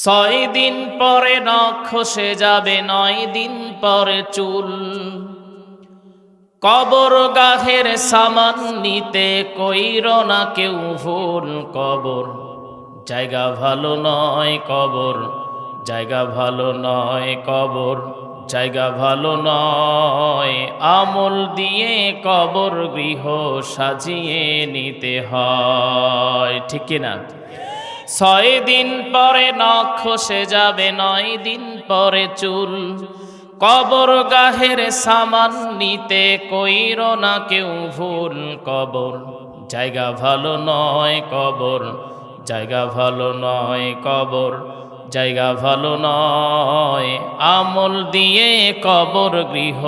6 দিন পরে নখ খসে যাবে, 9 দিন পরে চুল। কবর গাহের সামান নিতে কইরো না কেউ ভুল। কবর জায়গা ভালো নয়, কবর জায়গা ভালো নয়, কবর জায়গা ভালো নয়। আমল দিয়ে কবর গৃহ সাজিয়ে নিতে হয়, ঠিক কিনা? 6 দিন পরে নখ খসে যাবে, 9 দিন পরে চুল। কবর গাহের সামান নিতে কইরো না কেউ ভুল। কবর জায়গা ভালো নয়, কবর জায়গা ভালো নয়, কবর জায়গা ভালো নয়। আমল দিয়ে কবর গৃহ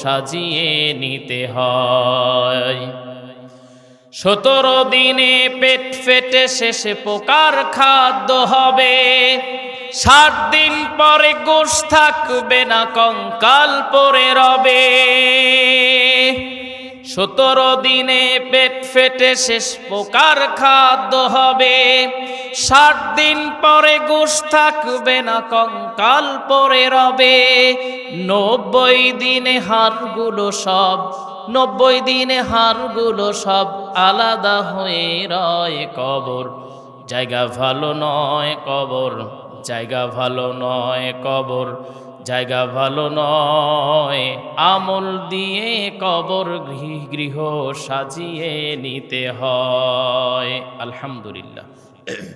সাজিয়ে নিতে হয়। 17 দিনে পেট ফেটে শেষে পোকার খাদ্য হবে। 7 দিন পরে গোশ থাকবে না, কঙ্কাল পরে রবে। 17 দিনে পেট ফেটে শেষ পোকার খাদ্য হবে। 7 দিন পরে গোশ থাকবে না, কঙ্কাল পরে রবে। 90 দিনে হাড়গুলো সব, 90 দিনে হাড়গুলো সব আলাদা হয়ে রয়। কবর জায়গা ভালো নয়, কবর জায়গা ভালো নয়, কবর জায়গা ভালো নয়। আমল দিয়ে কবর গৃহ সাজিয়ে নিতে হয়। আলহামদুলিল্লাহ।